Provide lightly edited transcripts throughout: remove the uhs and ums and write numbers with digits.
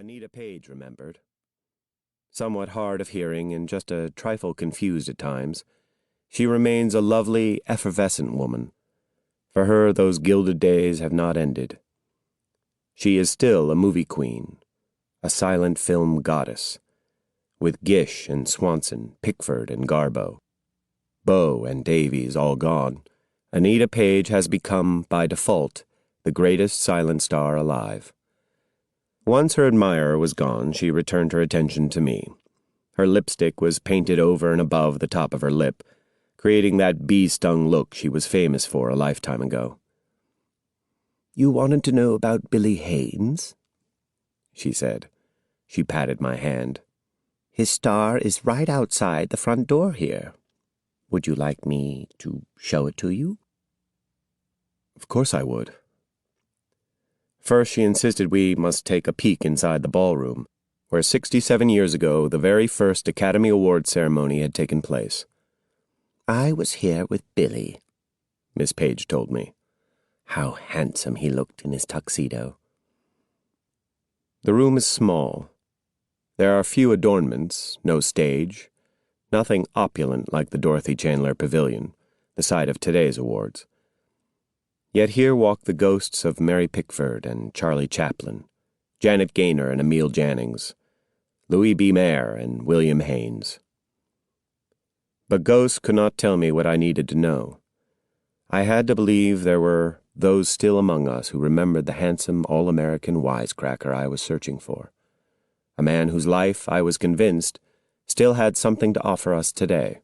Anita Page remembered. Somewhat hard of hearing and just a trifle confused at times, she remains a lovely, effervescent woman. For her, those gilded days have not ended. She is still a movie queen, a silent film goddess, with Gish and Swanson, Pickford and Garbo. Bow and Davies all gone, Anita Page has become, by default, the greatest silent star alive. Once her admirer was gone, she returned her attention to me. Her lipstick was painted over and above the top of her lip, creating that bee-stung look she was famous for a lifetime ago. "You wanted to know about Billy Haynes?" she said. She patted my hand. "His star is right outside the front door here. Would you like me to show it to you?" Of course I would. First, she insisted we must take a peek inside the ballroom, where 67 years ago the very first Academy Award ceremony had taken place. "I was here with Billy," Miss Page told me. How handsome he looked in his tuxedo. The room is small. There are few adornments, no stage, nothing opulent like the Dorothy Chandler Pavilion, the site of today's awards. Yet here walk the ghosts of Mary Pickford and Charlie Chaplin, Janet Gaynor and Emile Jannings, Louis B. Mayer and William Haynes. But ghosts could not tell me what I needed to know. I had to believe there were those still among us who remembered the handsome, all-American wisecracker I was searching for, a man whose life, I was convinced, still had something to offer us today.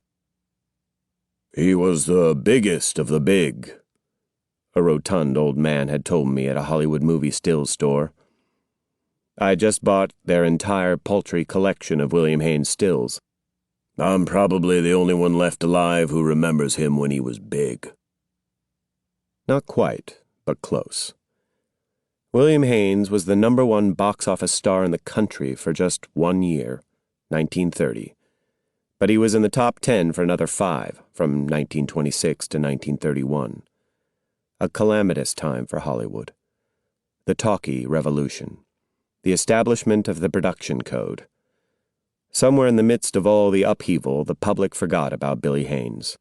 "He was the biggest of the big," a rotund old man had told me at a Hollywood movie stills store. I just bought their entire paltry collection of William Haynes stills. I'm probably the only one left alive who remembers him when he was big. Not quite, but close. William Haynes was the #1 box office star in the country for just 1 year, 1930. But he was in the top 10 for another 5, from 1926 to 1931. A calamitous time for Hollywood. The talkie revolution. The establishment of the production code. Somewhere in the midst of all the upheaval, the public forgot about Billy Haynes.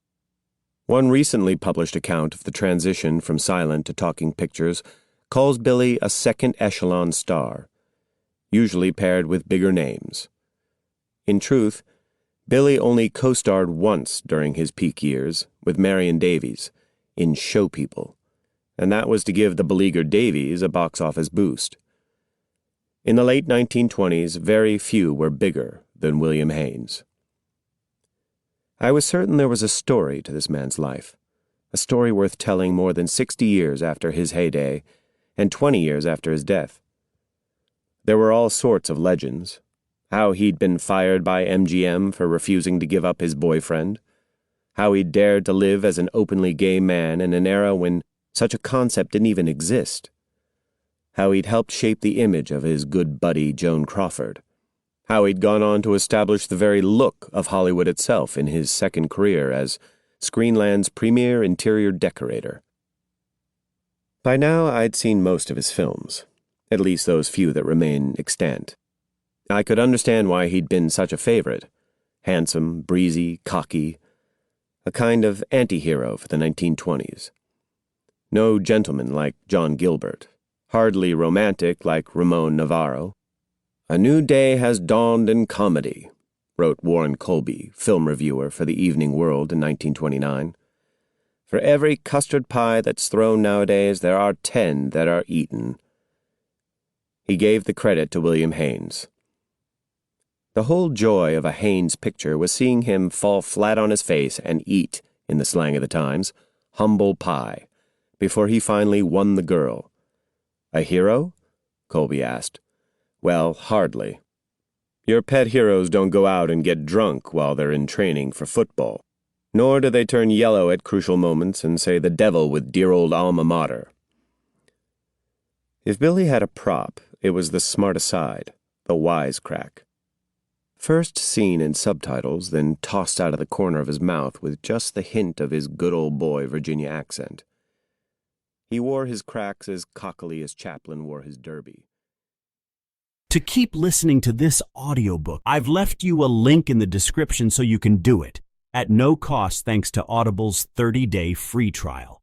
One recently published account of the transition from silent to talking pictures calls Billy a second-echelon star, usually paired with bigger names. In truth, Billy only co-starred once during his peak years with Marion Davies in Show People, and that was to give the beleaguered Davies a box office boost. In the late 1920s, very few were bigger than William Haynes. I was certain there was a story to this man's life, a story worth telling more than 60 years after his heyday and 20 years after his death. There were all sorts of legends. How he'd been fired by MGM for refusing to give up his boyfriend. How he'd dared to live as an openly gay man in an era when such a concept didn't even exist. How he'd helped shape the image of his good buddy Joan Crawford. How he'd gone on to establish the very look of Hollywood itself in his second career as Screenland's premier interior decorator. By now, I'd seen most of his films, at least those few that remain extant. I could understand why he'd been such a favorite. Handsome, breezy, cocky, a kind of anti-hero for the 1920s. No gentleman like John Gilbert, hardly romantic like Ramon Navarro. "A new day has dawned in comedy," wrote Warren Colby, film reviewer for the Evening World in 1929. "For every custard pie that's thrown nowadays, there are 10 that are eaten." He gave the credit to William Haynes. The whole joy of a Haynes picture was seeing him fall flat on his face and eat, in the slang of the times, humble pie, before he finally won the girl. A hero? Colby asked. Well, hardly. Your pet heroes don't go out and get drunk while they're in training for football, nor do they turn yellow at crucial moments and say the devil with dear old alma mater. If Billy had a prop, it was the smart aside, the wisecrack. First seen in subtitles, then tossed out of the corner of his mouth with just the hint of his good old boy Virginia accent. He wore his cracks as cockily as Chaplin wore his derby. To keep listening to this audiobook, I've left you a link in the description so you can do it, at no cost thanks to Audible's 30-day free trial.